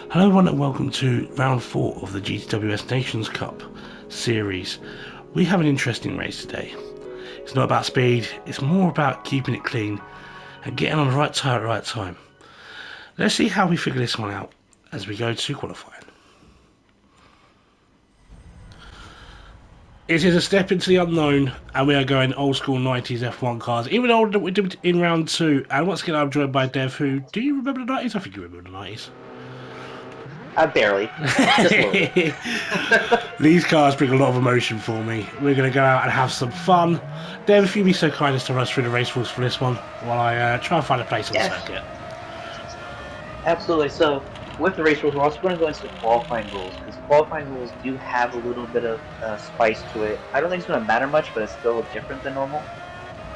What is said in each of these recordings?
Hello everyone and welcome to round 4 of the GTWS Nations Cup series. We have an interesting race today. It's not about speed, it's more about keeping it clean and getting on the right tyre at the right time. Let's see how we figure this one out as we go to qualifying. It is a step into the unknown and we are going old school 90s F1 cars, even older than we did in round 2. And once again I'm joined by Dev, who, do you remember the 90s? I think you remember the 90s. Barely. Just a little bit. These cars bring a lot of emotion for me. We're going to go out and have some fun. Dev, if you'd be so kind as to rush through the race rules for this one while I try and find a place on the Yes, circuit. absolutely. So, with the race rules, we're also going to go into the qualifying rules because qualifying rules do have a little bit of spice to it. I don't think it's going to matter much, but it's still different than normal.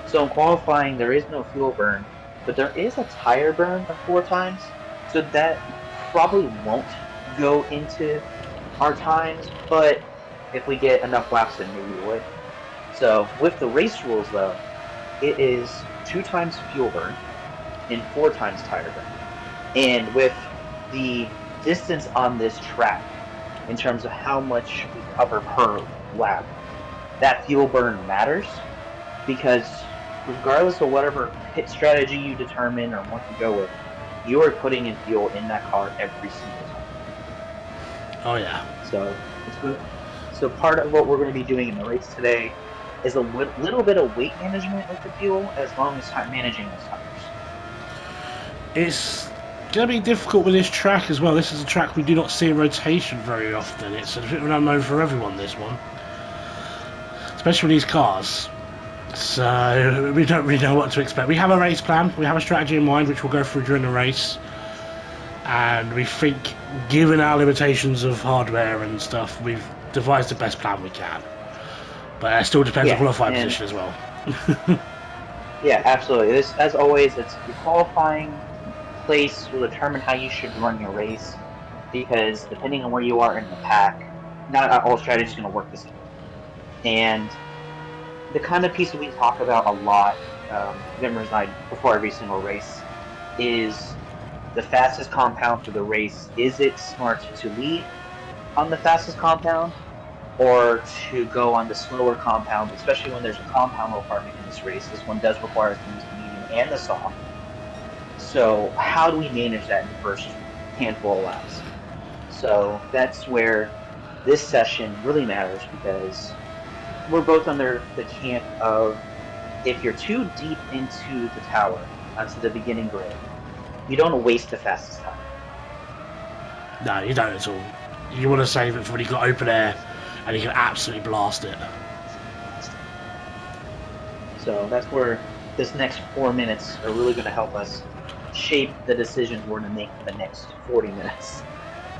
So, in qualifying, there is no fuel burn, but there is a tire burn of 4 times. So, that probably won't go into our times, but if we get enough laps in, maybe we would. So, with the race rules, though, it is 2 times fuel burn and 4 times tire burn. And with the distance on this track, in terms of how much we cover per lap, that fuel burn matters because regardless of whatever pit strategy you determine or want to go with, you are putting in fuel in that car every single time. Oh yeah. So it's good. So part of what we're going to be doing in the race today is a little bit of weight management with the fuel, as long as managing those tires. It's going to be difficult with this track as well. This is a track we do not see in rotation very often. It's a bit of an unknown for everyone, this one. Especially with these cars. So we don't really know what to expect. We have a race plan, we have a strategy in mind which we'll go through during the race. And we think, given our limitations of hardware and stuff, we've devised the best plan we can. But it still depends on Yeah, qualifying and position as well. yeah, absolutely. This, as always, it's your qualifying place will determine how you should run your race because depending on where you are in the pack, not all strategies are going to work the same. And the kind of piece that we talk about a lot, members and I, before every single race, is the fastest compound for the race. Is it smart to lead on the fastest compound or to go on the slower compound, especially when there's a compound requirement in this race? This one does require us to use the medium and the soft. So how do we manage that in the first handful of laps? So that's where this session really matters because we're both under the camp of if you're too deep into the tower, onto the beginning grid, you don't want to waste the fastest time. No, you don't at all. You want to save it for when you've got open air and you can absolutely blast it. So that's where this next 4 minutes are really going to help us shape the decisions we're going to make for the next 40 minutes.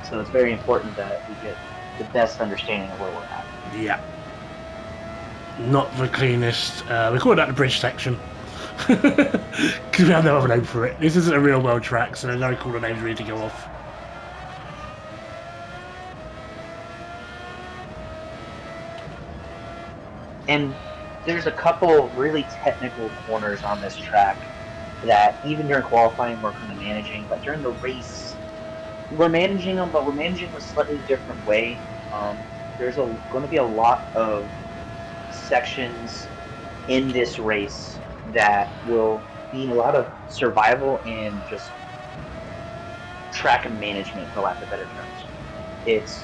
So it's very important that we get the best understanding of where we're at. Yeah. Not the cleanest. We call that the bridge section. Because we have no other name for it. This isn't a real world track, so there's no cooler names really to go off. And there's a couple really technical corners on this track that even during qualifying we're kind of managing, but during the race we're managing them, but we're managing them a slightly different way. There's going to be a lot of sections in this race that will be a lot of survival and just track and management, for lack of better terms. It's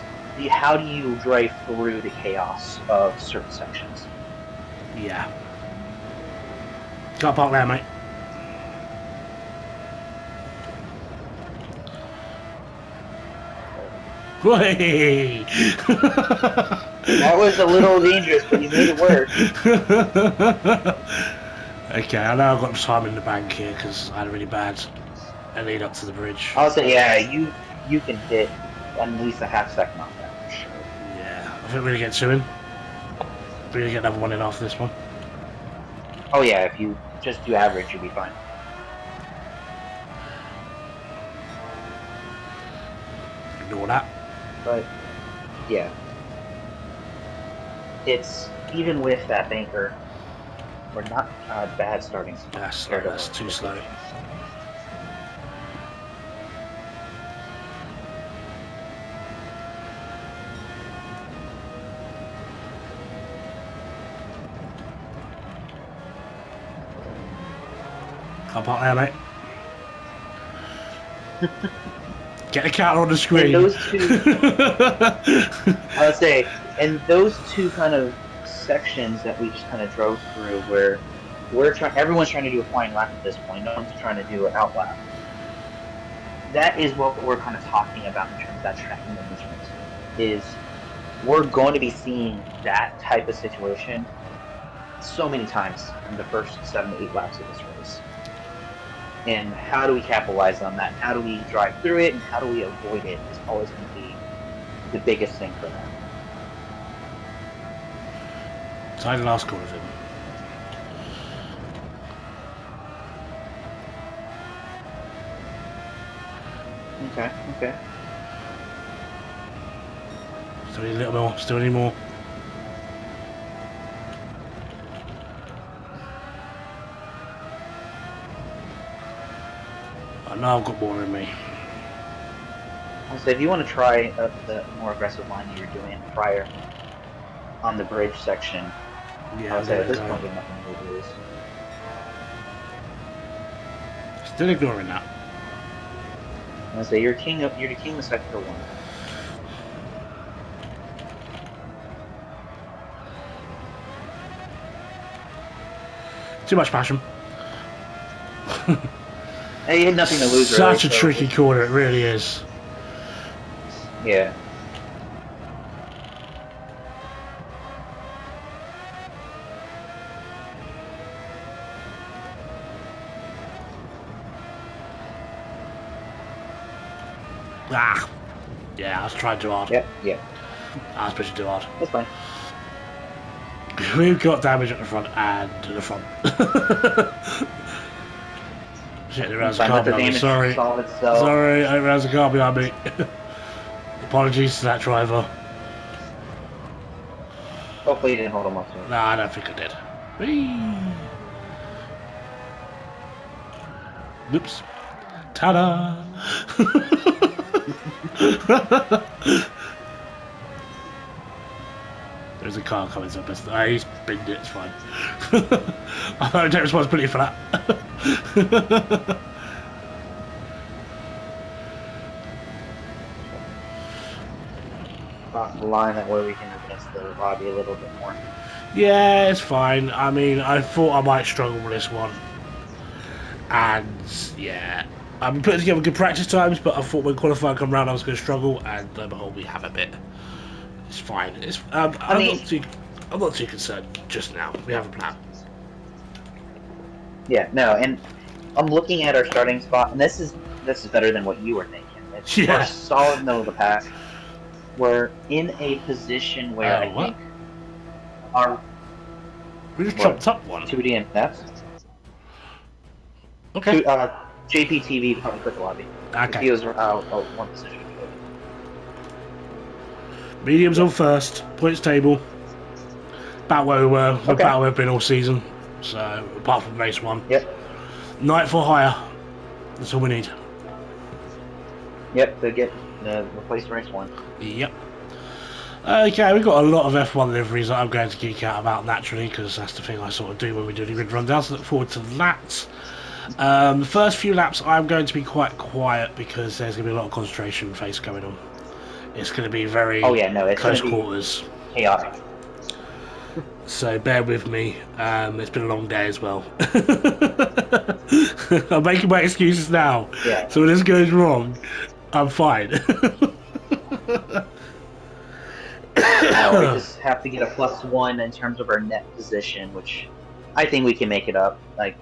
how do you drive through the chaos of certain sections. Yeah. Car park there, mate. Way! That was a little dangerous, but you made it work. Okay, I know I've got time in the bank here because I had a really bad lead up to the bridge. I'll say, yeah, you can hit at least a half second off that for sure. Yeah, I think we're going to get two in. We're going to get another one in after this one. Oh yeah, if you just do average, you'll be fine. Ignore that. But yeah, it's even with that banker, we're not bad starting. That's too slow. Car park there, mate. Get the counter on the screen. And those two, I would say, and those two kind of sections that we just kind of drove through, where everyone's trying to do a flying lap at this point. No one's trying to do an out lap. That is what we're kind of talking about in terms of that track management. Is we're going to be seeing that type of situation so many times in the first 7 to 8 laps of this race. And how do we capitalize on that? How do we drive through it? And how do we avoid it? Is always going to be the biggest thing for them. Tied the last corner of him. Okay. Still need a little more. Still need more. I know I've got more in me. So if you want to try the more aggressive line you were doing prior on the bridge section, Yeah, I would say at this point you have nothing to lose. Still ignoring that. I would say you're the king of sector 1. Too much passion. Hey, you had nothing to lose. Such really, a tricky corner, it really is. Yeah. Ah. Yeah, I was trying too hard. Yeah. I was pushing too hard. That's fine. We've got damage at the front and to the front. Shit, there was a car behind me. Sorry. Sorry, there was a car behind me. Apologies to that driver. Hopefully you didn't hold him up to it. Nah, I don't think I did. Whee! Oops. Ta-da! There's a car coming up. He's binned it, it's fine. I don't take responsibility for that. Cross the line, that way we can advance the lobby a little bit more. Yeah, it's fine. I mean, I thought I might struggle with this one. And, yeah. I'm putting together good practice times, but I thought when qualifying come round I was going to struggle, and lo and behold, we have a bit. It's fine. It's, I'm not too concerned just now. We have a plan. Yeah, no, and I'm looking at our starting spot, and this is better than what you were thinking. It's Yeah. we're solid middle of the pack. We're in a position where I think our we just chopped up one. 2D and F. Okay. JPTV probably quit the lobby. Okay. He was out one position. Mediums on first. Points table. About where we were. About where we've been all season. So apart from race 1. Yep. Night for hire. That's all we need. Yep. To get replace race 1. Yep. Okay, we've got a lot of F1 liveries that I'm going to geek out about naturally, because that's the thing I sort of do when we do the grid rundown, so look forward to that. The first few laps I'm going to be quite quiet because there's going to be a lot of concentration phase going on. It's going to be very close quarters. Chaotic. So bear with me, it's been a long day as well. I'm making my excuses now, so when this goes wrong, I'm fine. We just have to get a +1 in terms of our net position, which I think we can make it up. Like,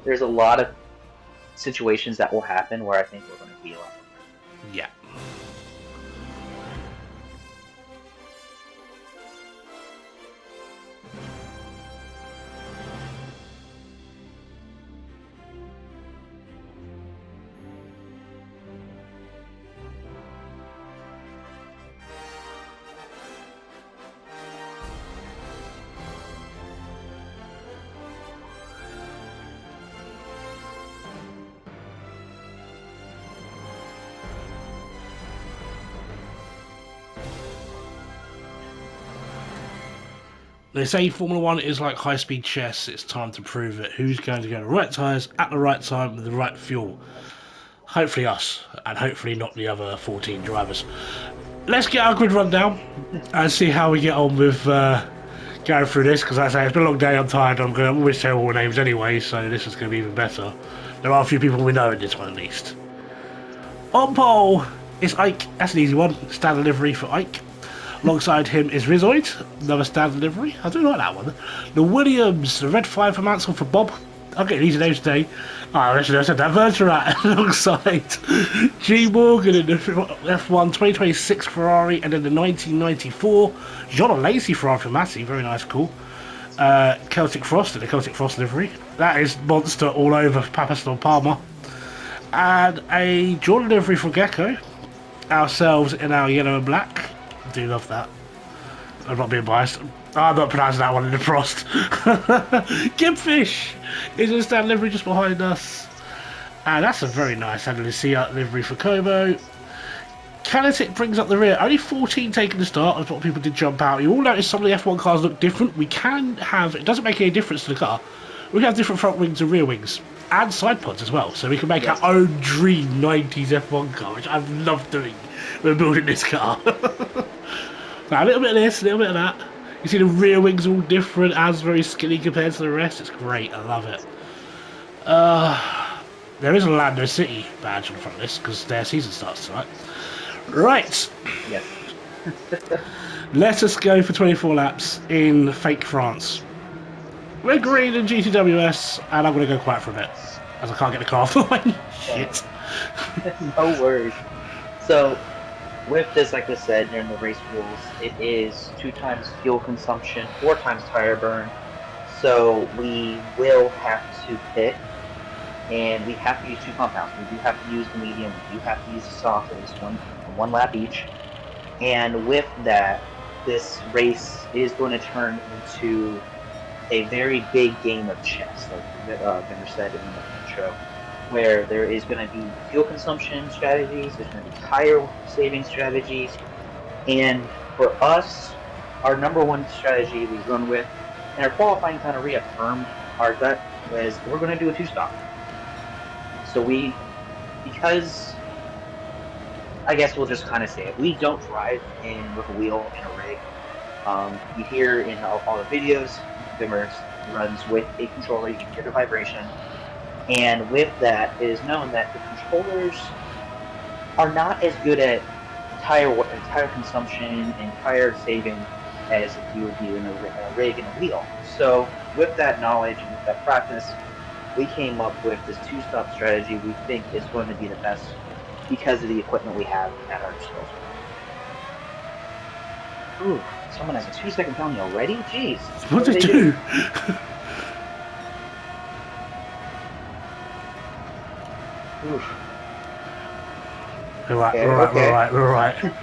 there's a lot of situations that will happen where I think we're going to be like. Yeah. They say Formula One is like high-speed chess. It's time to prove it. Who's going to go to the right tyres at the right time with the right fuel? Hopefully us, and hopefully not the other 14 drivers. Let's get our grid rundown and see how we get on with going through this, because as I say, it's been a long day, I'm tired, I'm going to always tell all names anyway, so this is going to be even better. There are a few people we know in this one at least. On pole is Ike, that's an easy one, standard livery for Ike. Alongside him is Rizoid, another standard livery, I do like that one. The Williams, the red flag for Mansell for Bob, I'll get these names today. Oh, I should have said that. Verterat alongside G. Morgan in the F1 2026 Ferrari, and then the 1994 John Lacey Ferrari for Massey. Very nice, cool. Celtic Frost in the Celtic Frost livery. That is monster all over Papaston Palmer. And a Jordan livery for Gecko. Ourselves in our yellow and black. I do love that. I'm not being biased. I'm not pronouncing that one in the frost. Gibfish is in stand livery just behind us. And that's a very nice Andalusia livery for Como. Kanatic brings up the rear. Only 14 taking the start. That's what people did jump out. You all notice some of the F1 cars look different. We can have, it doesn't make any difference to the car. We can have different front wings and rear wings. And side pods as well. So we can make our own dream 90s F1 car, which I've loved doing when building this car. Now, a little bit of this, a little bit of that. You see the rear wings all different, as very skinny compared to the rest. It's great, I love it. There is a Lando City badge on the front of this, because their season starts tonight. Right. Yes. Let us go for 24 laps in fake France. We're green in GTWS, and I'm going to go quiet for a bit, as I can't get the car off the line. Shit. No worries. So, with this, like I said, during the race rules, it is 2 times fuel consumption, 4 times tire burn. So we will have to pit, and we have to use 2 compounds. We do have to use the medium, we do have to use the soft, at least one lap each. And with that, this race is going to turn into a very big game of chess, like Vinner said in the intro, where there is going to be fuel consumption strategies, there's going to be tire saving strategies, and for us, our number one strategy we run with, and our qualifying kind of reaffirmed our gut, was we're going to do a 2-stop. So because, I guess we'll just kind of say it, we don't drive with a wheel and a rig. You hear in all the videos, Vimmer runs with a controller, you can hear the vibration. And with that, it is known that the controllers are not as good at tire consumption and tire saving as if you would be in a rig and a wheel. So with that knowledge and with that practice, we came up with this 2-stop strategy we think is going to be the best because of the equipment we have at our disposal. Ooh, someone has a 2-second penalty already? Jeez. What did they do? Oof. We're right.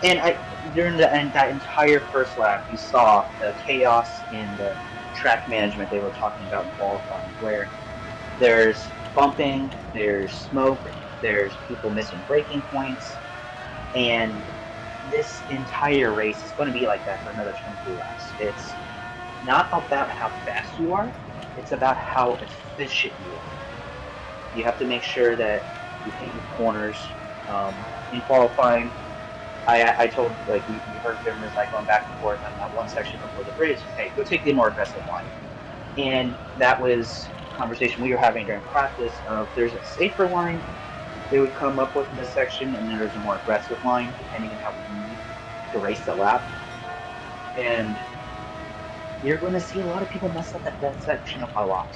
And during that entire first lap, you saw the chaos in the track management they were talking about in qualifying, where there's bumping, there's smoke, there's people missing braking points, and this entire race is going to be like that for another 23 laps. It's not about how fast you are, it's about how efficient you are. You have to make sure that you hit your corners. In qualifying, I told, like, we heard Vimmers like going back and forth on that one section before the bridge, hey, go take the more aggressive line. And that was a conversation we were having during practice of there's a safer line they would come up with in this section, and then there's a more aggressive line, depending on how we need to race the lap. And you're going to see a lot of people mess up that section up a lot.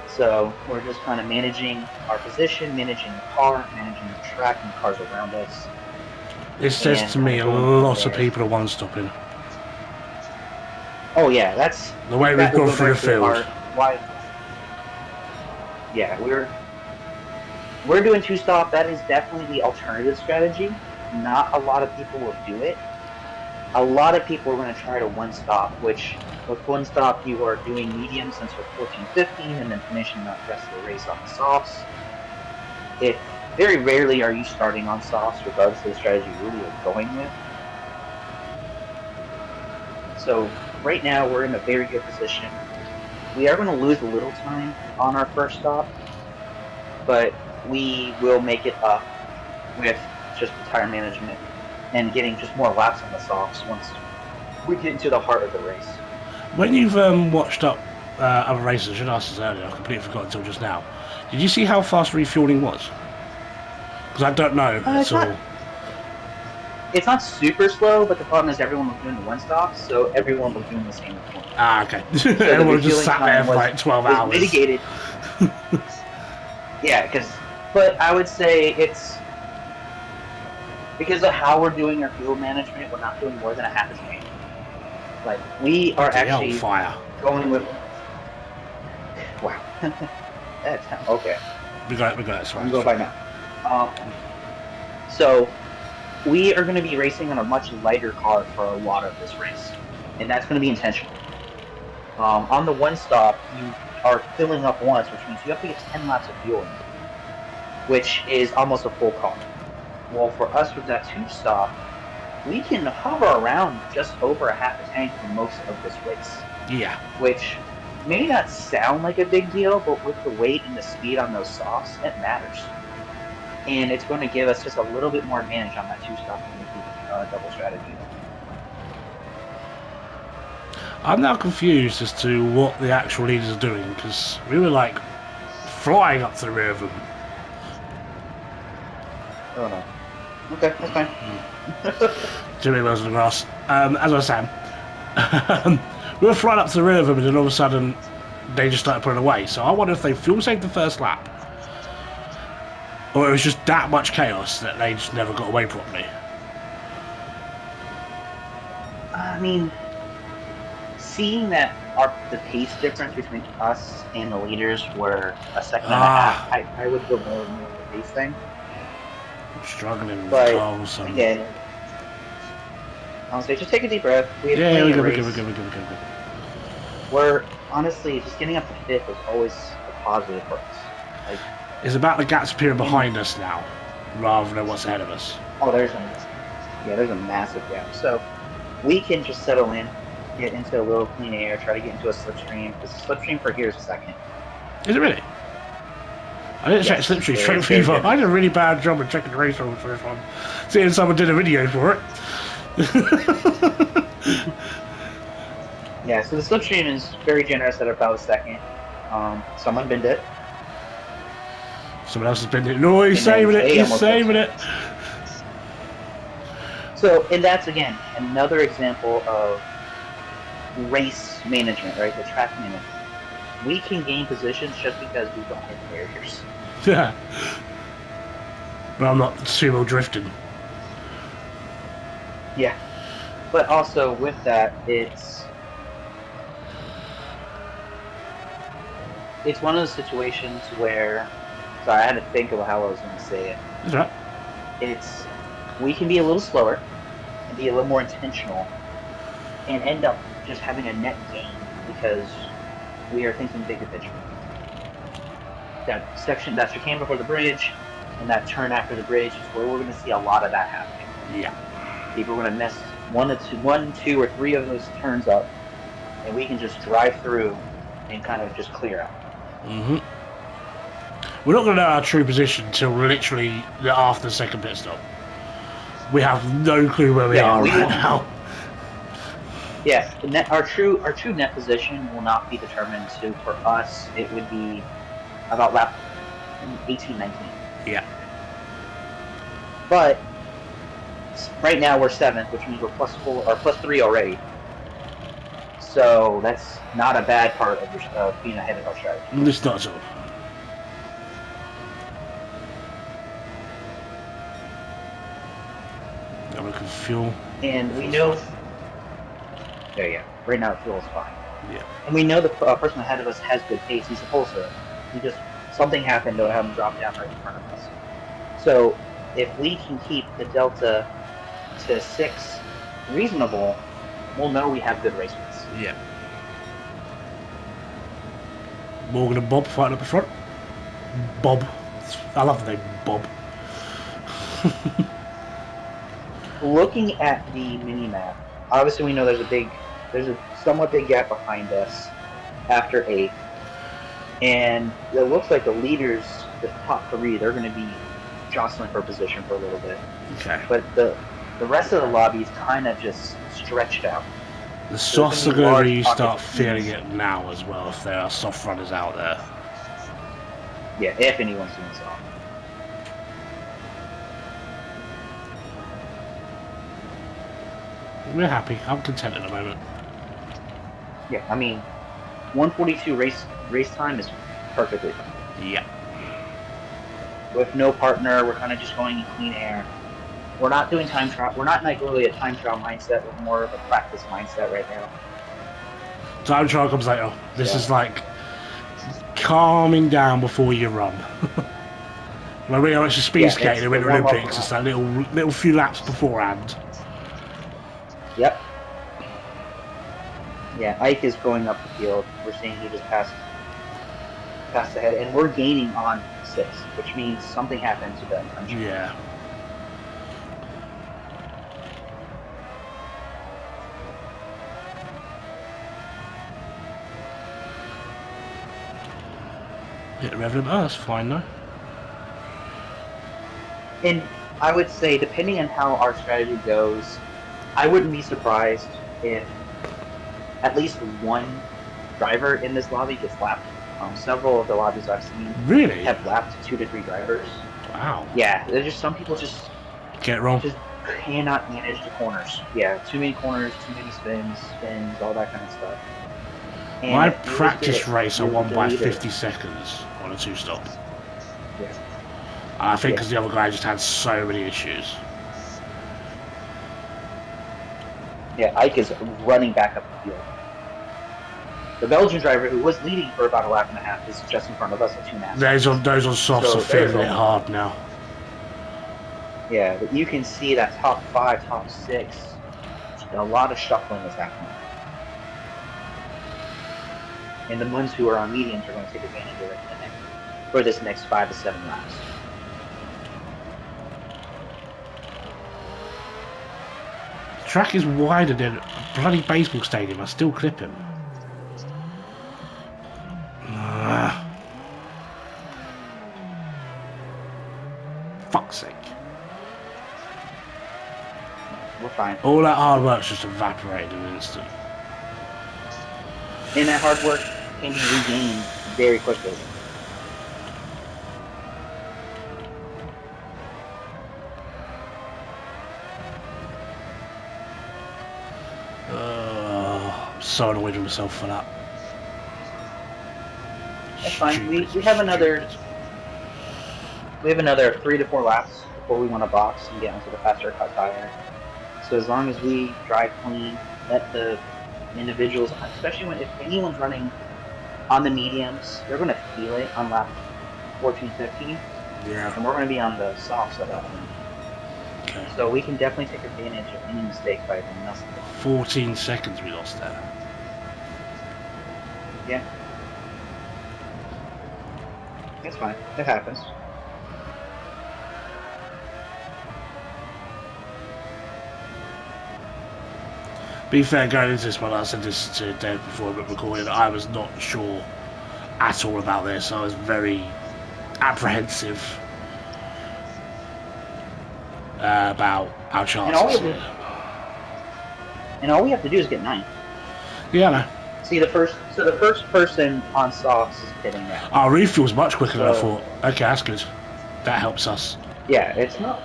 So we're just kind of managing our position, managing the car, managing the track and the cars around us. It says to me a lot of people are one-stopping. Oh yeah, that's the way we've gone through the field. Yeah, we're doing 2-stop. That is definitely the alternative strategy. Not a lot of people will do it. A lot of people are going to try to 1-stop, which with 1-stop you are doing medium since you're 14-15 and then finishing the rest of the race on the softs. If very rarely are you starting on softs, regardless of the strategy you really are going with. So right now we're in a very good position. We are going to lose a little time on our first stop, but we will make it up with just the tire management and getting just more laps on the softs once we get into the heart of the race. When you've watched up other races, I should ask this earlier, I completely forgot until just now. Did you see how fast refueling was? Because I don't know at all. It's not super slow, but the problem is everyone was doing the one stop, so everyone was doing the same refueling. Ah, okay. So Everyone just sat there for like 12 hours. Was mitigated. Yeah, but I would say it's because of how we're doing our fuel management. We're not doing more than a half a tank. Like we are actually fire. going with. Wow. That's okay. We got it. I'm going by now. So we are going to be racing on a much lighter car for a lot of this race, and that's going to be intentional. On the one stop, you are filling up once, which means you have to get 10 laps of fuel in, which is almost a full car. Well, for us with that two stop, we can hover around just over a half a tank for most of this race. Yeah. Which may not sound like a big deal, but with the weight and the speed on those softs, it matters. And it's going to give us just a little bit more advantage on that two stop when we do double strategy. I'm now confused as to what the actual leaders are doing, because we were like flying up to the rear of them. Oh no. Okay, that's fine. Too many wheels on the grass. As I was saying, we were flying up to the rear of them, and then all of a sudden they just started pulling away. So I wonder if they fuel saved the first lap, or it was just that much chaos that they just never got away properly. I mean, seeing that the pace difference between us and the leaders were a second and a half, I would go more with the pace thing. I'm struggling with but goals. Again, I'll say just take a deep breath. We're good. We're honestly just getting up to fifth is always a positive for us. Like, it's about the gaps appearing behind us now, rather than what's ahead of us. Oh, there's a massive gap. So we can just settle in, get into a little clean air, try to get into a slipstream. Because the slipstream for here is a second. Is it really? I didn't check slipstream straight fever. I did a really bad job of checking the race rules for this one. Seeing someone did a video for it. Yeah, so the slipstream is very generous at about a second. Someone binned it. Someone else has binned it. No, he's saving it. He's saving it. So, and that's again another example of race management, right? The track management. We can gain positions just because we don't hit barriers. Yeah. But I'm not sumo drifting. Yeah. But also with that, it's one of those situations where, sorry, I had to think of how I was going to say it. That's right. We can be a little slower and be a little more intentional and end up just having a net gain because we are thinking bigger picture. That section, that chicane before the bridge and that turn after the bridge is where we're going to see a lot of that happening. Yeah. People are going to mess one, two, or three of those turns up, and we can just drive through and kind of just clear out. Mm-hmm. We're not going to know our true position until literally after the second pit stop. We have no clue where we are right now. Yeah, our true net position will not be determined. So for us, it would be about lap 18, 19. Yeah. But right now we're 7th, which means we're +4 or +3 already. So that's not a bad part of being ahead of our strategy. It's not so. Now we can fuel. And we know. There you go. Right now, it feels fine. Yeah. And we know the person ahead of us has good pace. He's supposed to. Something happened to have him drop down right in front of us. So if we can keep the delta to 6 reasonable, we'll know we have good race pace. Yeah. Morgan and Bob fighting up the front. Bob. I love the name Bob. Looking at the mini map, obviously we know there's a somewhat big gap behind us after 8th, and it looks like the leaders, the top 3, they're going to be jostling for position for a little bit. Okay. But the rest of the lobby is kind of just stretched out. The So softs are going to large really pockets start of feeling teams. it now as well if there are soft runners out there. Yeah, if anyone's doing so. We're happy. I'm content at the moment. Yeah, I mean, 142 race time is perfectly fine. Yeah. With no partner, we're kind of just going in clean air. We're not doing time trial. We're not like really a time trial mindset. We're more of a practice mindset right now. Time trial comes later. This So, is like calming down before you run. When we actually speed skating in the Winter Olympics, it's that little few laps beforehand. Yep. Yeah, Ike is going up the field. We're seeing he just passed ahead, and we're gaining on 6, which means something happened to the punch. Yeah. Hit the rev limit. Oh, that's fine though. And I would say, depending on how our strategy goes, I wouldn't be surprised if at least one driver in this lobby gets lapped. Several of the lobbies I've seen Really? have lapped 2 to 3 drivers. Wow. Yeah, there's just some people just Get it wrong. just cannot manage the corners. Yeah, too many corners, too many spins, all that kind of stuff. And My practice race I won by 50 seconds on a 2-stop. Yeah. I think because the other guy just had so many issues. Yeah, Ike is running back up the field. The Belgian driver, who was leading for about a lap and a half, is just in front of us at 2.5. Those on softs are feeling it hard now. Yeah, but you can see that top 5, top 6, a lot of shuffling is happening. And the ones who are on mediums are going to take advantage of it for this next 5 to 7 laps. The track is wider than a bloody baseball stadium. I still clip him. Fuck's sake. We're fine. All that hard work's just evaporated in an instant. And that hard work can be regained very quickly. I'm so annoyed with myself for that. That's fine. We have another 3 to 4 laps before we want to box and get onto the faster cut tire. So as long as we drive clean, let the individuals, especially if anyone's running on the mediums, they're going to feel it on lap 14, 15. Yeah. And we're going to be on the softs at that point. Okay. So we can definitely take advantage of any mistakes by everyone else. 14 seconds we lost there. Yeah. That's fine. It happens. Be fair, going into this one, I said this to Dave before we recorded, I was not sure at all about this. I was very apprehensive about our chances here. And all we have to do is get 9th. Yeah, I know. See, the first person on softs is pitting now. Our refuel's much quicker than I thought. Okay, that's good. That helps us. Yeah, it's not,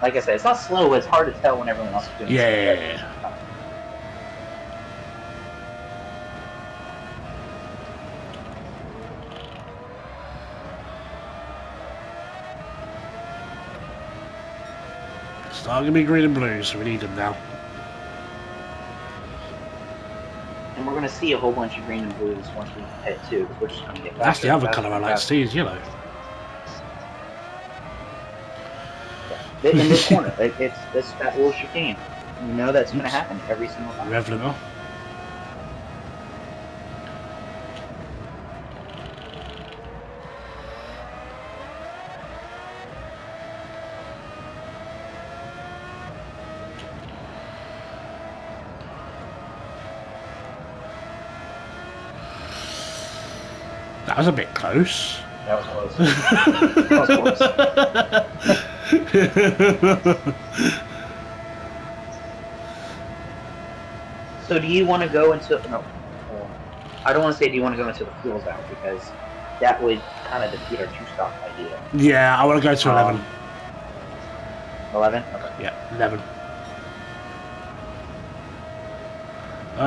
like I said, it's not slow, but it's hard to tell when everyone else is doing it. Yeah. Starting to be green and blue, so we need them now. And we're going to see a whole bunch of green and blues once we hit 2, because we're just going to get faster. That's the other colour I like to see is yellow. Yeah. In this corner, it's that little chicane. You know that's going to happen every single time. Rev limiter. That was a bit close. That was close. That was close. So do you want to go into no? I don't want to say do you want to go into the fuels out because that would kind of defeat our two-stop idea. Yeah, I want to go to 11. 11? Okay. Yeah, 11.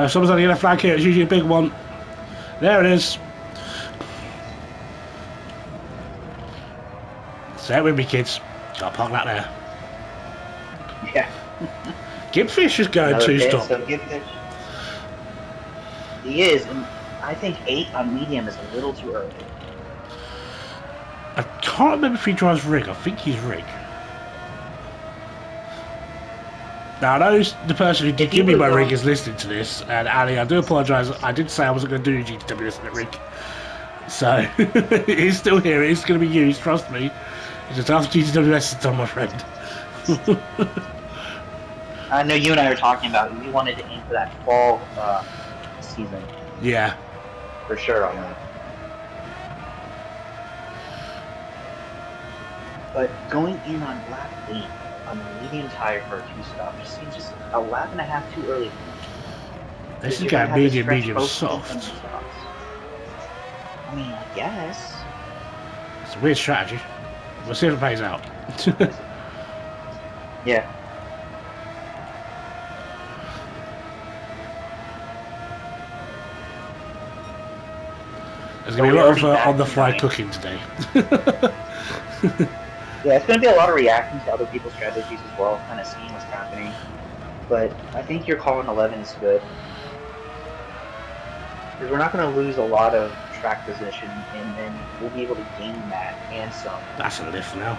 If someone's on the yellow flag here, it's usually a big one. There it is. Say it with me, kids. Gotta park that there. Yeah. Gibfish is going two-stop. So Gibfish. He is, and I think 8 on medium is a little too early. I can't remember if he drives rig. I think he's rig. Now, I know the person who did give me my rig is listening to this, and Ali, I do apologise. I did say I wasn't going to do GTWS in the rig. So, it is still here. It is going to be used, trust me. It's just after GTWS is done, my friend. I know you and I were talking about you wanted to aim for that fall season. Yeah. For sure on that. But going in on lap 8 on the medium tire for a two-stop just seems just a lap and a half too early. This is going medium soft. I mean, I guess. It's a weird strategy. We'll see if it pays out. Yeah. There's going to be a lot of on-the-fly cooking today. Yeah, it's going to be a lot of reacting to other people's strategies as well, kind of seeing what's happening. But I think your call on 11 is good. Because we're not going to lose a lot of track position, and then we'll be able to gain that and some. That's a lift now.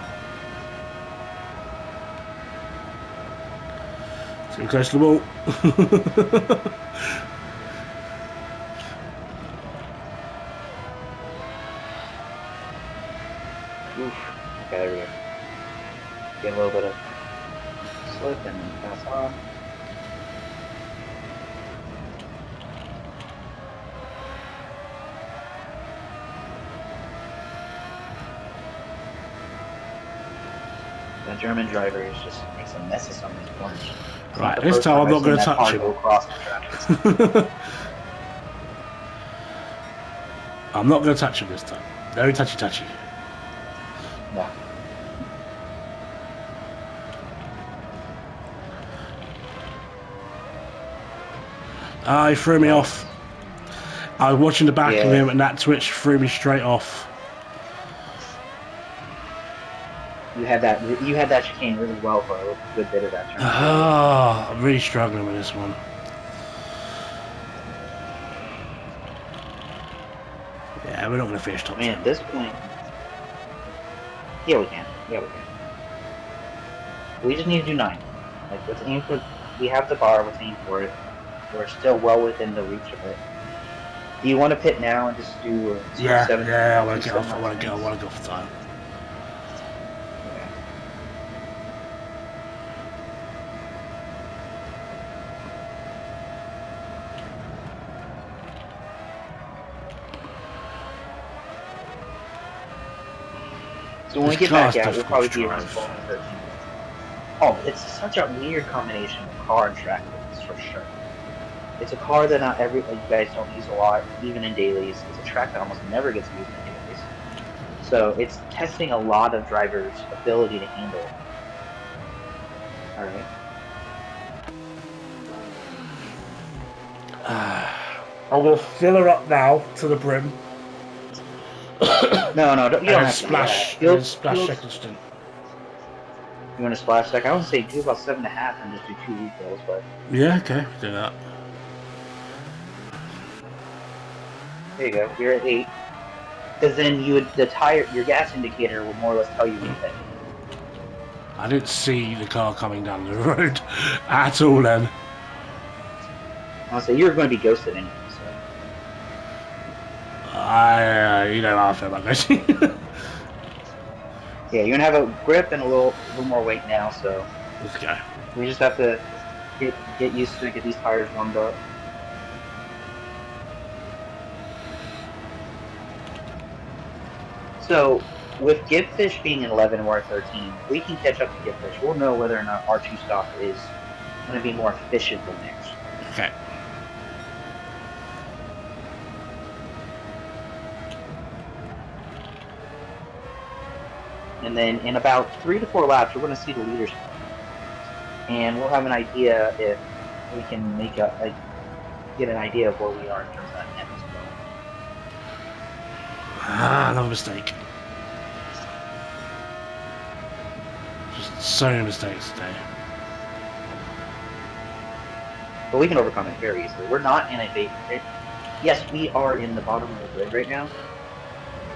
Too close to the wall. Oof. Okay, there we go. Get a little bit of slip and then pass on. The German driver is just makes a mess of some of these corners. Right, this time I'm not going to touch him. I'm not going to touch him this time. Very touchy. Yeah. He threw me off. I was watching the back of him and that twitch threw me straight off. You had that chicane really well for a good bit of that turn. Oh, I'm really struggling with this one. Yeah, we're not going to finish top 10. At this point, yeah, we can. We just need to do 9. Like, let's aim for. We have the bar. Let's aim for it. We're still well within the reach of it. Do you want to pit now and just do? Yeah. I want to get off. I want to go for time. So when we get back out, we'll probably be around 12 and 13. Oh, it's such a weird combination of car and track limits, for sure. It's a car that not every, like, you guys don't use a lot, even in dailies. It's a track that almost never gets used in dailies. So it's testing a lot of drivers' ability to handle. Alright. I'm going to fill her up now to the brim. No, you don't have splash, to. Splash second stint. You want to splash second? I would say do about 7.5 and just do 2 refills, but... Yeah, okay, do that. There you go, you're at 8. Because then your gas indicator will more or less tell you what you think. I didn't see the car coming down the road at all then. I'll say you're going to be ghosted anyway, so... you know how I feel about this. Yeah, you're gonna have a grip and a little more weight now, so let's go. We just have to get used to it, get these tires warmed up. So with Gibfish being in 11 and we're at 13, we can catch up to Gibfish. We'll know whether or not our two stop is going to be more efficient than theirs. Okay. And then in about 3 to 4 laps, we're going to see the leaders come up. And we'll have an idea if we can make get an idea of where we are in terms of that net as well. Ah, another mistake. Just so many mistakes today. But we can overcome it very easily. We're not in a big grid. Yes, we are in the bottom of the grid right now,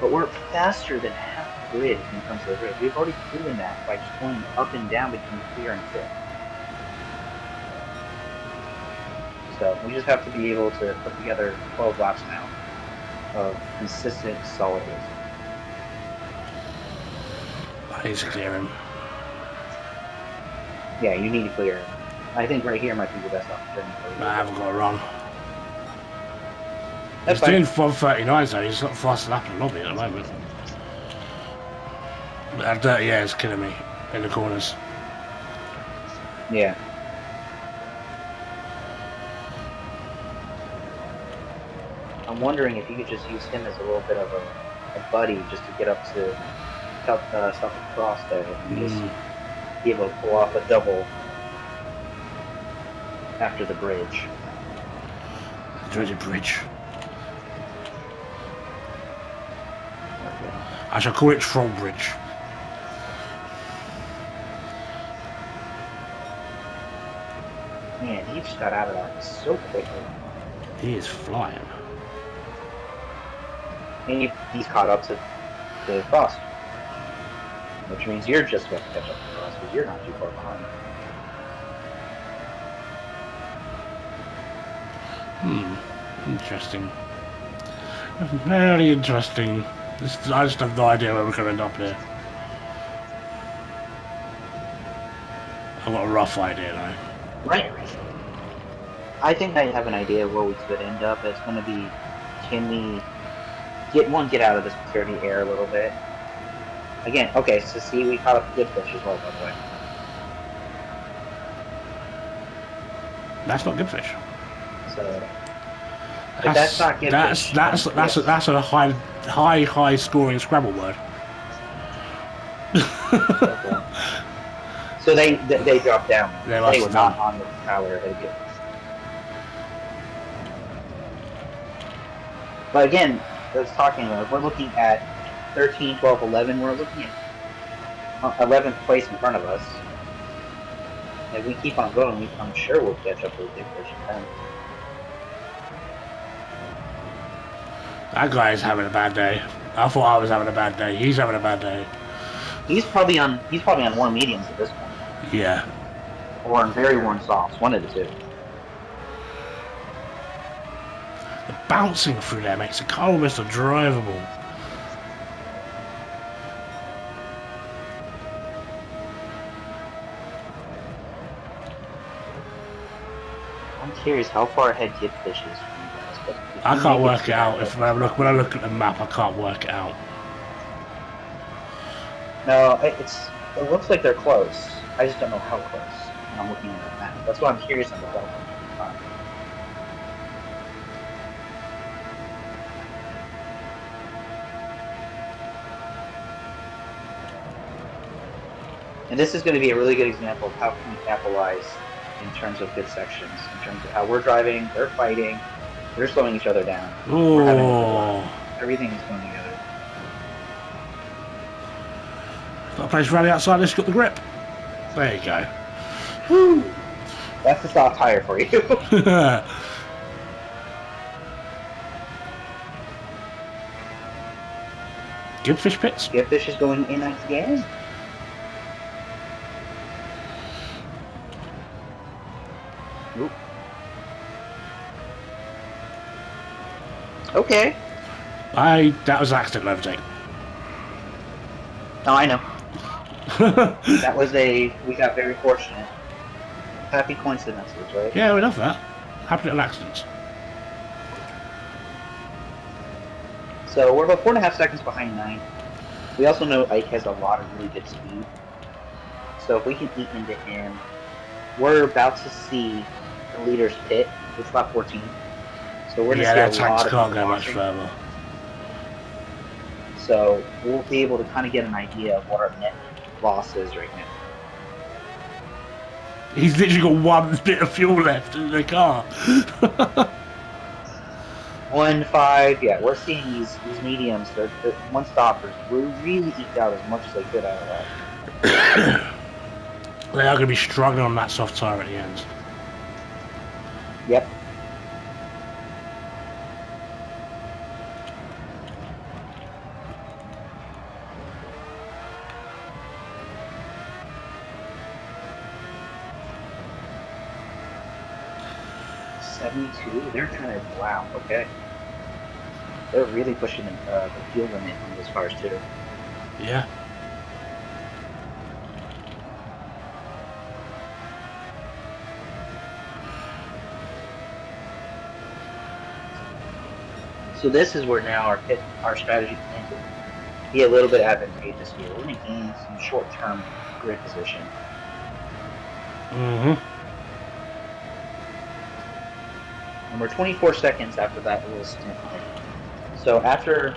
but we're faster than half the grid when it comes to the grid. We've already proven that by just going up and down between clear and fifth. So we just have to be able to put together 12 laps now of consistent, solid racing. I need to clear him. Yeah, you need to clear him. I think right here might be the best opportunity for you. I haven't got a run. That's He's fine. doing 139, so he's got fast lap in the lobby at the moment. But that dirty air is killing me in the corners. Yeah. I'm wondering if you could just use him as a little bit of a buddy just to get up to help stop the cross there and just be able to pull off a double after the bridge. Dreaded bridge. I shall call it Troll Bridge. Man, he just got out of that so quickly. He is flying. And he's caught up to the Frost. Which means you're just about to catch up to the Frost because you're not too far behind. Interesting. Very interesting. I just have no idea where we're going to end up here. I've got a rough idea though. Right. I think I have an idea where we could end up. It's going to be, can we get out of this dirty air a little bit? Again, okay, so see, we caught up good fish as well, by the way. That's not good fish. So, but that's not good fish. That's a high scoring Scrabble word. Okay. So they dropped down. They were not on the tower. They did. But again, I was talking about, we're looking at 13, 12, 11. We're looking at 11th place in front of us. If we keep on going, I'm sure we'll catch up with the big fish in time. That guy is having a bad day. I thought I was having a bad day. He's having a bad day. He's probably on warm mediums at this point. Yeah. Or on very warm softs, one of the two. The bouncing through there makes the car almost undrivable. I'm curious how far ahead Gibfish is from you guys. But I can't work it out. When I look at the map, I can't work it out. No, it looks like they're close. I just don't know how close. And I'm looking at the map. That's why I'm curious on the delta. And this is going to be a really good example of how can we capitalize in terms of good sections, in terms of how we're driving, they're fighting, they're slowing each other down. We're having a good laugh. Everything is coming together. Got a place rally outside this, got the grip. There you go. Woo! That's the soft tire for you. Good fish pits. Gibfish is going in again. Oop. Okay. That was an accident overtake. Oh, I know. That was we got very fortunate. Happy coincidences, right? Yeah, we love that. Happy little accidents. So we're about 4.5 seconds behind 9. We also know Ike has a lot of really good speed. So if we can eat into him, we're about to see the leaders pit. It's lap 14. So we're going to Yeah, see a their tanks lot of can't people go much watching. further. So we'll be able to kind of get an idea of what our net loss is right now. He's literally got one bit of fuel left in the car. 1.5, yeah, we're seeing these mediums, the one stoppers, really eked out as much as they could out of that. They are going to be struggling on that soft tyre at the end. Yep. .72. They're trying to. Wow. Okay. They're really pushing the fuel limit on those cars too. Yeah. So this is where now our strategy plan could be a little bit advantageous here. We're going to gain some short-term grid position. Mm-hmm. And we're 24 seconds after that little stint there. So after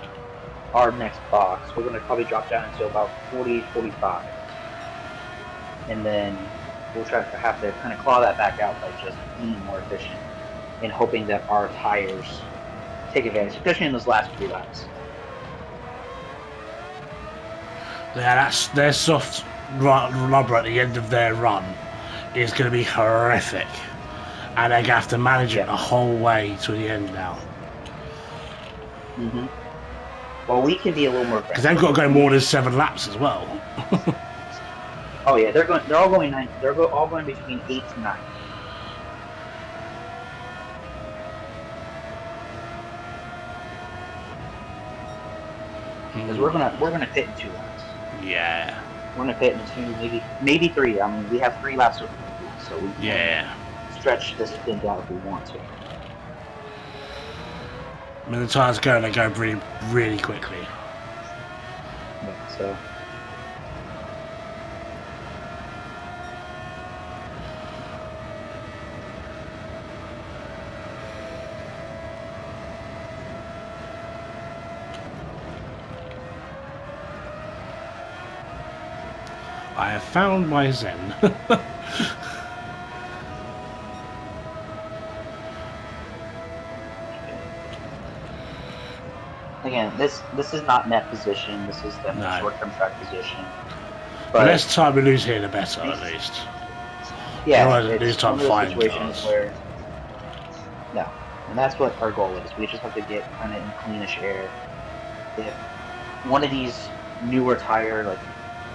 our next box, we're going to probably drop down into about 40, 45. And then we'll try to have to kind of claw that back out by just being more efficient and hoping that our tires take advantage, especially in those last few laps. Yeah, that's their soft rubber at the end of their run is going to be horrific. And they're going to have to manage it the whole way to the end now. Mm-hmm. Well, we can be a little more aggressive. Because they've got to go more than 7 laps as well. Oh yeah, they're all going 9. They're all going between 8 to 9. Because we're gonna pit in 2 laps. Yeah. We're gonna pit in 2, maybe 3. I mean, we have 3 laps of fuel, so we can stretch this stint out if we want to. I mean, the tyres go and they go really, really quickly. Yeah, so. I have found my zen. Again, this is not net position. This is definitely short-term track position. But the less time we lose here, the better, at least. Yeah, it's one of those situations where no, and that's what our goal is. We just have to get kind of in cleanish air. If one of these newer tire, like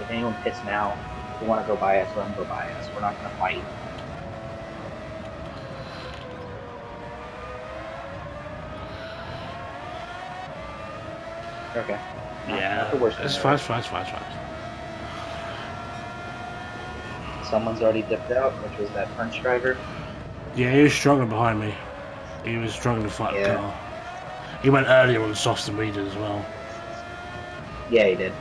if anyone pits now, they want to go by us, let them go by us. We're not going to fight. Okay. Not the worst. It's fine. Someone's already dipped out, which was that French driver. Yeah, he was struggling behind me. He was struggling to fight the car. He went earlier on the softs than we did as well. Yeah, he did.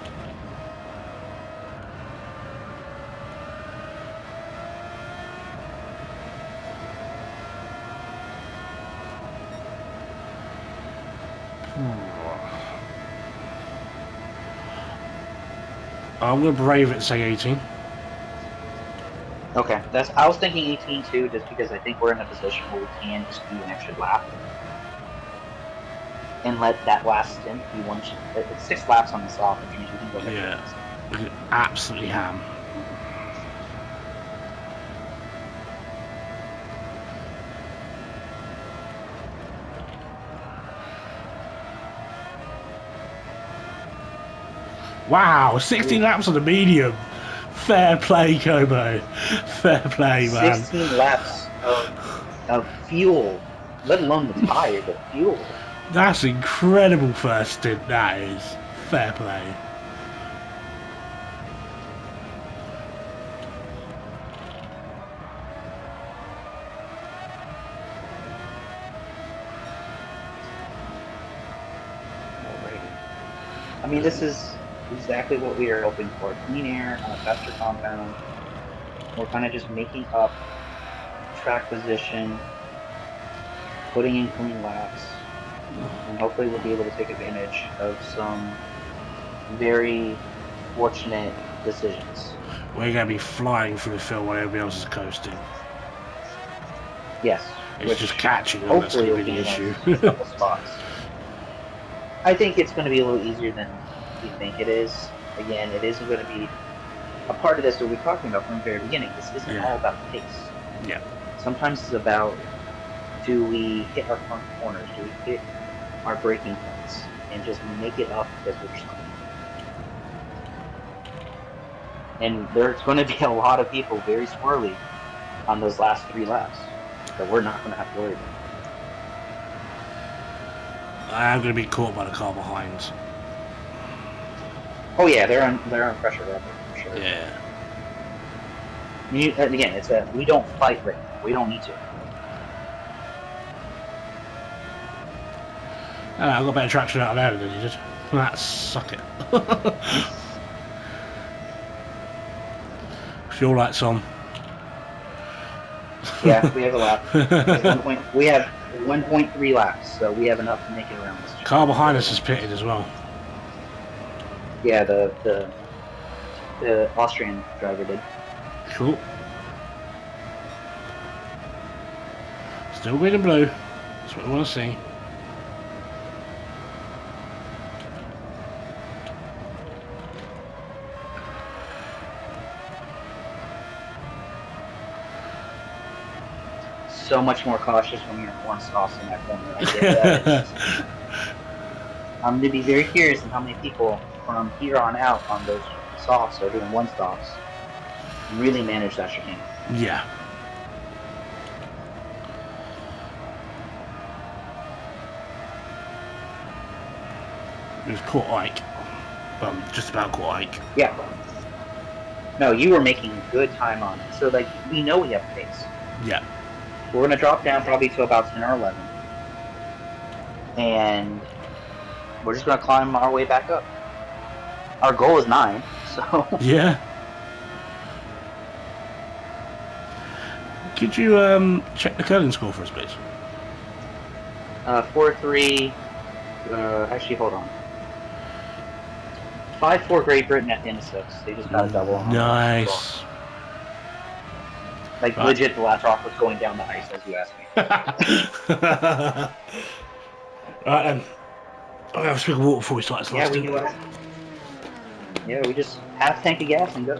I'm going to brave it and say 18. Okay, I was thinking 18 too, just because I think we're in a position where we can just do an extra lap and let that last stint be one. It's 6 laps on the soft, which means we can go back. Yeah, we can absolutely ham. Wow, 16 laps on the medium. Fair play, Kobo. Fair play, man. 16 laps of fuel, let alone the tire, but fuel. That's incredible first stint, that is. Fair play. I mean, this is exactly what we are hoping for. Clean air on a faster compound. We're kind of just making up track position, putting in clean laps, and hopefully we'll be able to take advantage of some very fortunate decisions. We're going to be flying through the field while everybody else is coasting. Yes, It's just which catching them that's hopefully going to will be the gain issue. us a couple spots. I think it's going to be a little easier than we think it is. Again, it is going to be a part of this that we're talking about from the very beginning. This isn't Yeah. all about pace. Yeah. Sometimes it's about, do we hit our front corners? Do we hit our braking points? And just make it up because we're just clean. And there's going to be a lot of people very squirrely on those last 3 laps that we're not going to have to worry about. I am going to be caught by the car behind. Oh yeah, they're on pressure rapid for sure. Yeah. Again, it's we don't fight right now. We don't need to. I got better traction out of there than you did. That suck it. Fuel lights on. Yeah, we have a lap. We have 1.3 laps, so we have enough to make it around this. Car behind us is pitted as well. Yeah, the Austrian driver did. Cool. Still green and blue. That's what we want to see. So much more cautious when you're in one softs in that corner. I get that. I'm going to be very curious in how many people from here on out on those softs or doing one stops really manage that chicane. Yeah. It was caught Ike. Well, just about caught Ike. Yeah. No, you were making good time on it. So, like, we know we have pace. Yeah. We're going to drop down probably to about 10 or 11. And we're just going to climb our way back up. Our goal is 9, so... Yeah. Could you check the curling score for us, please? 4-3... actually, hold on. 5-4 Great Britain at the end of 6. They just got a double on Nice. Like, right. Legit, the last rock was going down the ice, as you asked me. Right then. I'll have a swig of water before we start this last one. Yeah, we just half tank of gas and go.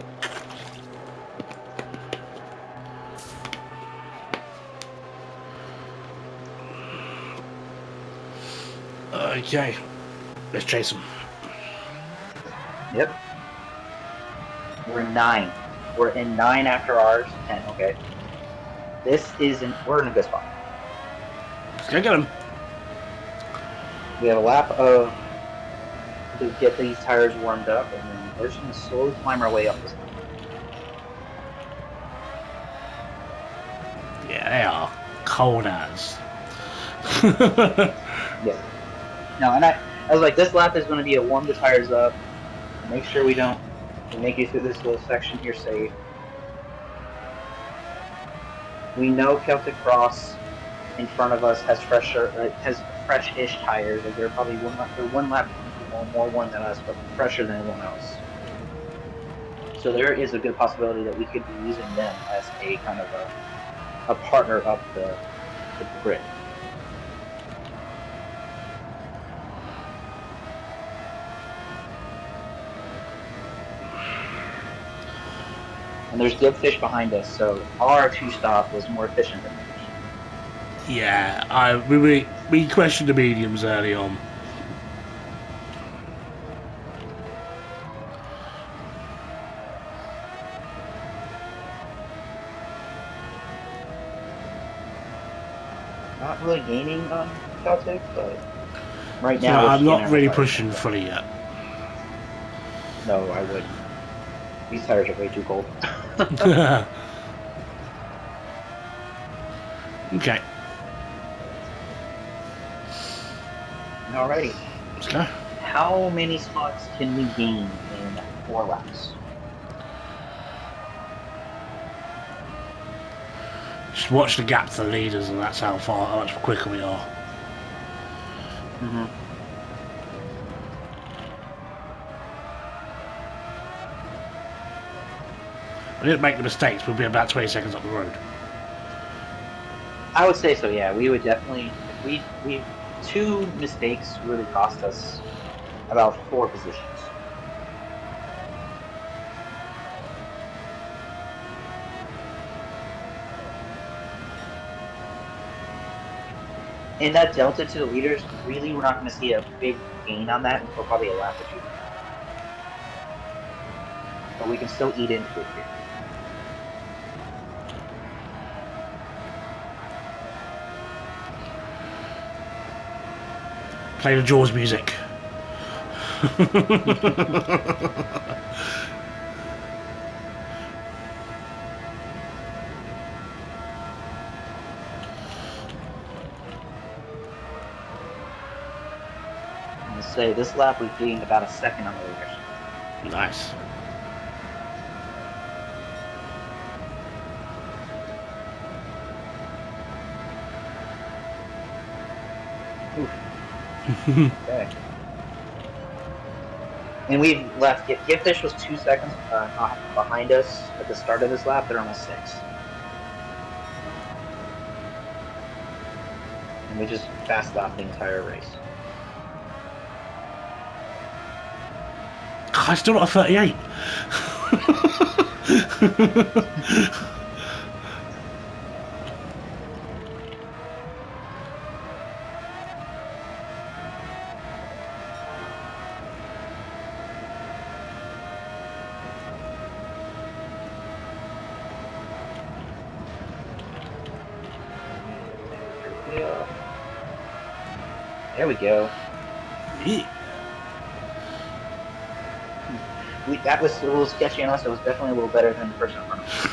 Okay. Let's chase them. Yep. We're 9. We're in 9 after ours. 10, okay. We're in a good spot. Let's go get them. We have a lap to get these tires warmed up, and then we're just going to slowly climb our way up this line. Yeah, they are cold as. Yeah. No, and I was like, this lap is going to be a warm the tires up, make sure we make it through this little section here safe. We know Celtic Cross in front of us has fresh-ish tires. Like they're probably one lap more worn than us, but fresher than everyone else. So there is a good possibility that we could be using them as a kind of a partner up the grid. And there's good fish behind us, so our 2-stop was more efficient than theirs. Yeah, we questioned the mediums early on. Not really gaining on Celtic, but right now I'm not really pushing fully yet. No, I wouldn't. These tires are way too cold. Okay. Alrighty. Let's go. How many spots can we gain in 4 laps? Just watch the gap to the leaders, and that's how much quicker we are. Mm-hmm. If we didn't make the mistakes, we'll be about 20 seconds up the road. I would say so. Yeah, we would definitely. If we 2 mistakes really cost us about 4 positions. And that delta to the leaders, really, we're not going to see a big gain on that until probably a lap or 2 from now. But we can still eat into it here. Play the Jaws music. Let's say this lap we've gained about a second on the leaders. Nice. Okay. And we've left. If Fish was 2 seconds behind us at the start of this lap, they're almost 6. And we just fast lapped the entire race. I still got a 38. There we go. Yeah. That was a little sketchy on us. It was definitely a little better than the person in front of us.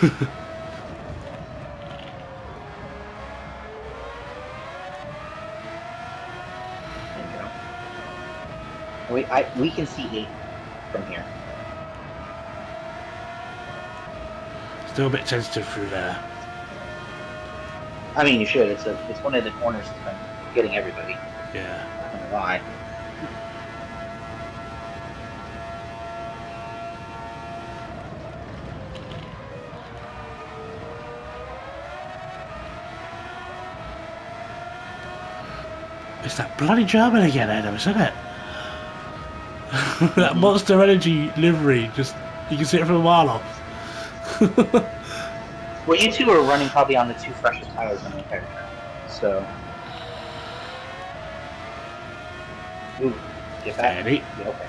There you go. We can see 8 from here. Still a bit sensitive through there. I mean, you should. It's one of the corners that's been getting everybody. Yeah. Not gonna lie. It's that bloody German again, Adam, isn't it? That Monster Energy livery, just you can see it from a mile off. Well, you 2 are running probably on the 2 freshest tires on the entire track. So. Ooh, get back. Steady. Yeah, okay.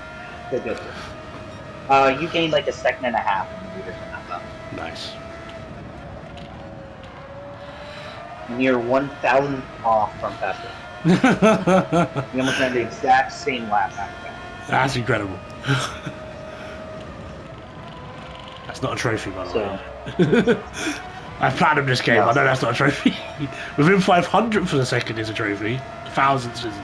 Good. You gained like a second and a half on the leaders on that lap. Nice. And you're 1,000th off from faster. You almost ran the exact same lap after that. That's incredible. That's not a trophy, by the way. I've planned this game. No. I know that's not a trophy. Within 500th of a second is a trophy. Thousandths isn't.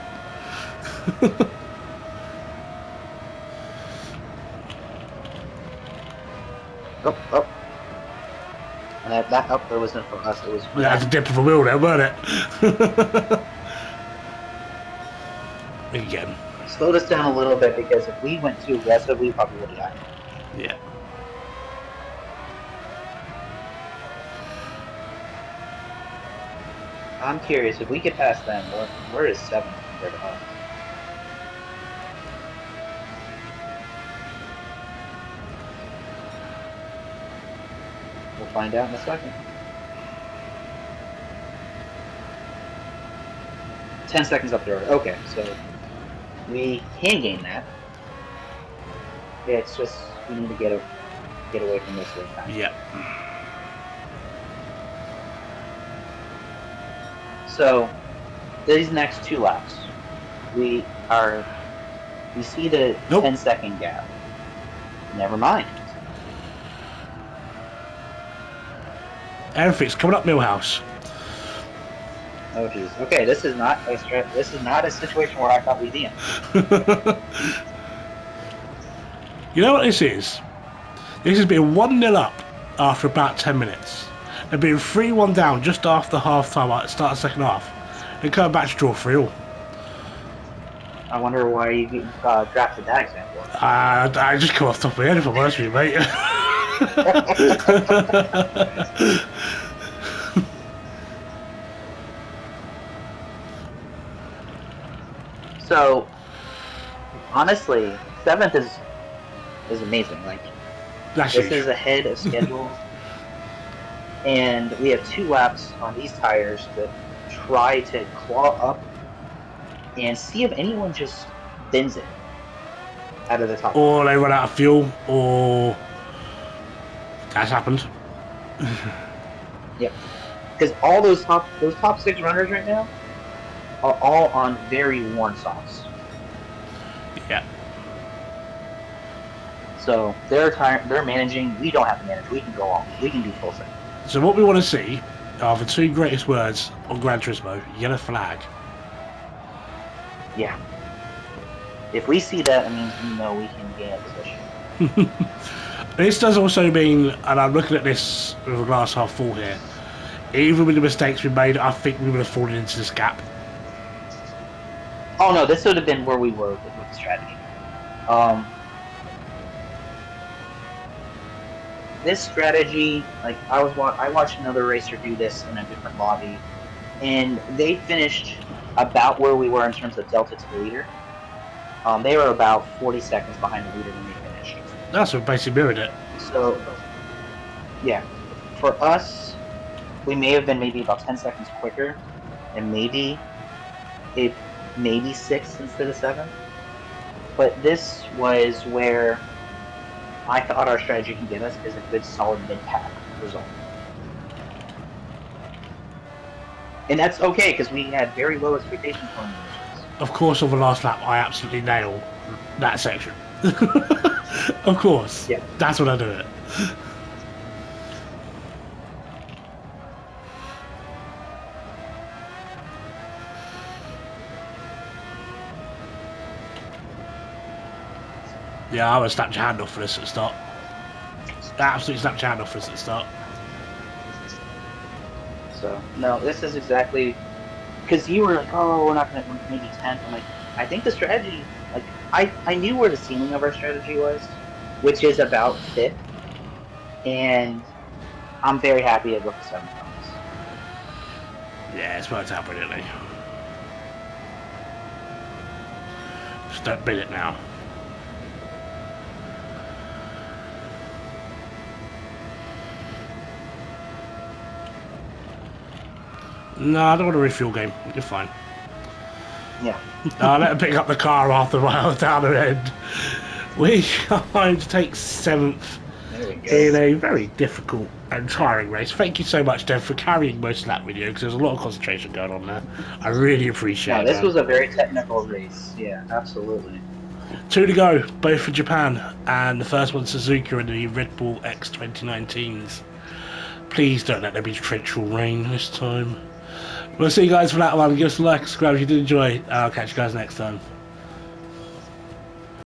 Oh. And that up there wasn't for us. It was. For That's a dip of a wheel there, weren't it? Again. Slowed us down a little bit because if we went too aggressive, we probably would have gotten it. Yeah. I'm curious if we get past them. Where is 7th compared to us? We'll find out in a second. 10 seconds up the road. Okay, so we can gain that. Yeah, it's just we need to get away from this this time. Yep. So these next 2 laps, we see the 10-second gap. Never mind. Everything's coming up Millhouse. Oh geez. Okay, this is not this is not a situation where I thought we'd be in. You know what this is? This has been 1-0 up after about 10 minutes. They've been 3-1 down just after half time at the start of the second half. They're coming back to draw 3-all. I wonder why you drafted that example. I just come off the top of my head if I'm honest with you, mate. So honestly, seventh is amazing. Like That's this huge. is ahead of schedule, and we have 2 laps on these tires to try to claw up and see if anyone just bends it out of the top. Or they run out of fuel, or that's happened. Yep. Because all those top 6 runners right now are all on very worn softs. Yeah. So they're managing. We don't have to manage. We can go on. We can do full set. So what we want to see are the 2 greatest words on Gran Turismo: yellow flag. Yeah. If we see that, it means we know we can gain a position. This does also mean, and I'm looking at this with a glass half full here, even with the mistakes we made, I think we would have fallen into this gap. Oh no, this would have been where we were with the strategy. This strategy, like I watched another racer do this in a different lobby, and they finished about where we were in terms of delta to the leader. They were about 40 seconds behind the leader when they finished. That's what basically mirrored it. So, yeah, for us, we may have been maybe about 10 seconds quicker, and maybe 6 instead of 7. But this was where I thought our strategy can get us is a good solid mid-pack result. And that's okay, because we had very low expectations for the missions. Of course, on the last lap, I absolutely nail that section. Of course. Yeah. That's what I do it. Yeah, I would snap your hand off for this at the start. Absolutely snap your hand off for this at the start. So, no, this is exactly... Because you were like, oh, we're not going to maybe 10th. I'm like, I think the strategy... Like, I knew where the ceiling of our strategy was, which is about 5th. And I'm very happy I got the 7th on this. Yeah, it's worked out brilliantly. Just don't beat it now. No, I don't want a refuel game. You're fine. Yeah. Let him pick up the car after the down the end. We are going to take 7th in a very difficult and tiring race. Thank you so much, Dev, for carrying most of that video, because there's a lot of concentration going on there. I really appreciate it. This was a very technical race. Yeah, absolutely. 2 to go, both for Japan, and the first one Suzuka in the Red Bull X 2019s. Please don't let there be torrential rain this time. We'll see you guys for that one. Give us a like, subscribe if you did enjoy. I'll catch you guys next time.